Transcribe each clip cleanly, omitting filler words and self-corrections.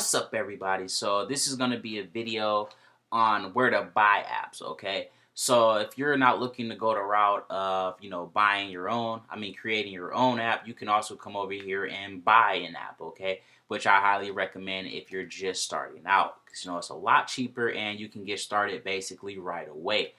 What's up, everybody? So this is going to be a video on where to buy apps. Okay, so if you're not looking to go the route of buying your own, creating your own app, you can also come over here and buy an app. Okay, which I highly recommend if you're just starting out, because it's a lot cheaper and you can get started basically right away.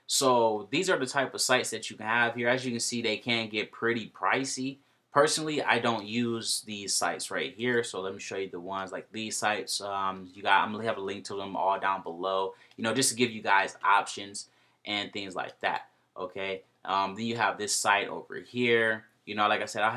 So these are the type of sites that you can have here. As you can see, they can get pretty pricey. Personally, I don't use these sites right here, so let me show you the ones like these sites. I'm gonna have a link to them all down below. Just to give you guys options and things like that. Okay. Then you have this site over here. Like I said, I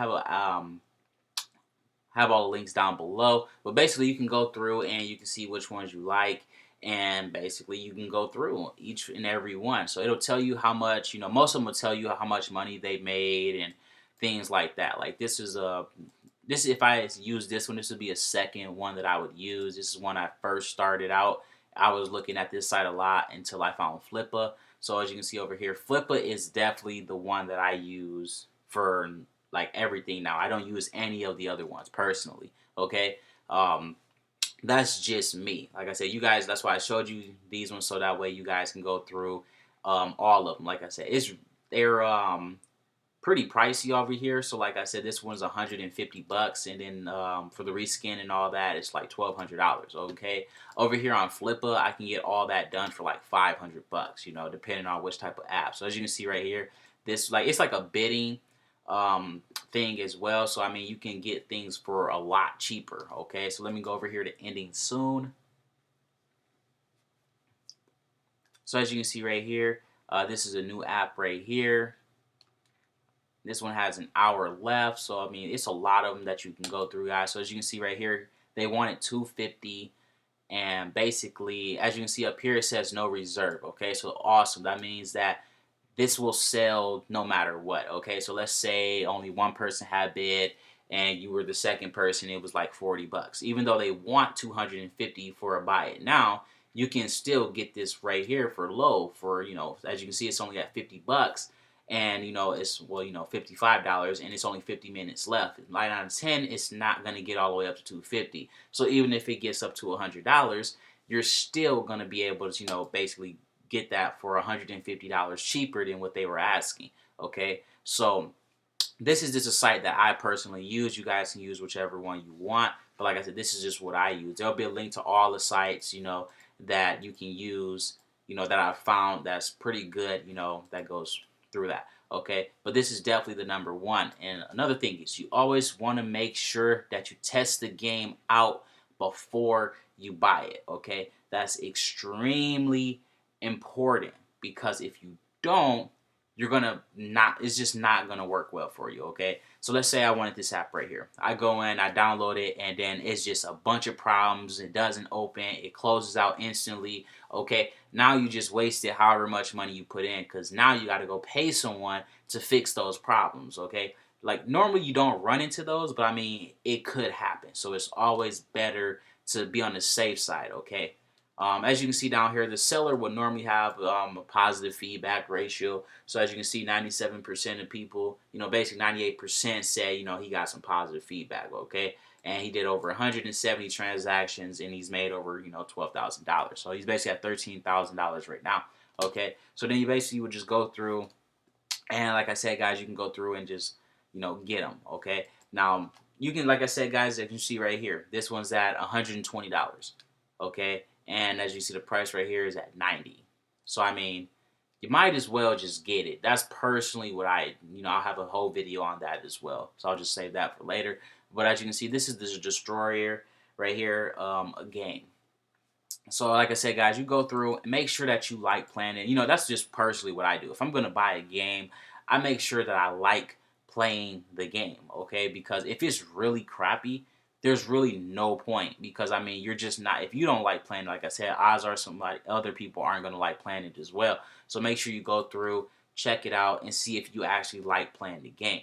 have all the links down below. But basically, you can go through and you can see which ones you like, and basically you can go through each and every one. So it'll tell you how much. Most of them will tell you how much money they made and things like that. Like this if I use this one, this would be a second one that I would use. This is when I first started out. I was looking at this site a lot until I found Flippa. So as you can see over here, Flippa is definitely the one that I use for like everything now. I don't use any of the other ones personally. Okay. That's just me. Like I said, you guys, that's why I showed you these ones, so that way you guys can go through all of them. Like I said, they're pretty pricey over here. So like I said, this one's 150 bucks, and then for the reskin and all that, it's like $1,200. Okay, over here on Flippa, I can get all that done for like 500 bucks. Depending on which type of app. So as you can see right here, it's like a bidding thing as well. So you can get things for a lot cheaper. Okay, so let me go over here to ending soon. So as you can see right here, this is a new app right here. This one has an hour left, so it's a lot of them that you can go through, guys. So as you can see right here, they wanted 250, and basically, as you can see up here, it says no reserve. Okay, so awesome. That means that this will sell no matter what. Okay, so let's say only one person had bid, and you were the second person. It was like 40 bucks. Even though they want 250 for a buy it now, you can still get this right here for low. For as you can see, it's only at 50 bucks. And it's $55, and it's only 50 minutes left. 9 out of 10, it's not gonna get all the way up to 250. So even if it gets up to $100, you're still gonna be able to basically get that for $150 cheaper than what they were asking. Okay, so this is just a site that I personally use. You guys can use whichever one you want, but like I said, this is just what I use. There'll be a link to all the sites that you can use, that I found that's pretty good, that goes through that. Okay, but this is definitely the number one. And another thing is, you always want to make sure that you test the game out before you buy it. Okay, that's extremely important, because if you don't, you're gonna not it's just not gonna work well for you. Okay, so let's say I wanted this app right here. I go in, I download it, and then it's just a bunch of problems. It doesn't open, it closes out instantly. Okay, now you just wasted however much money you put in, because now you got to go pay someone to fix those problems. Okay, like normally you don't run into those, but it could happen. So it's always better to be on the safe side. Okay, as you can see down here, the seller would normally have a positive feedback ratio. So as you can see, 97% of people, basically 98% say, he got some positive feedback, okay? And he did over 170 transactions, and he's made over, $12,000. So he's basically at $13,000 right now, okay? So then you basically would just go through, and like I said, guys, you can go through and just, get them, okay? Now, you can, like I said, guys, as you see right here, this one's at $120, okay? And as you see, the price right here is at 90. So you might as well just get it. That's personally what I'll have a whole video on that as well. So I'll just save that for later. But as you can see, this is the Destroyer right here, a game. So like I said, guys, you go through and make sure that you like playing it. That's just personally what I do. If I'm going to buy a game, I make sure that I like playing the game, okay? Because if it's really crappy, there's really no point, because you're just not, if you don't like playing, like I said, odds are other people aren't going to like playing it as well. So make sure you go through, check it out, and see if you actually like playing the game.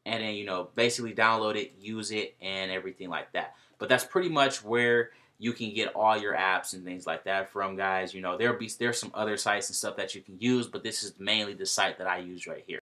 And then, basically download it, use it, and everything like that. But that's pretty much where you can get all your apps and things like that from, guys. There's some other sites and stuff that you can use, but this is mainly the site that I use right here.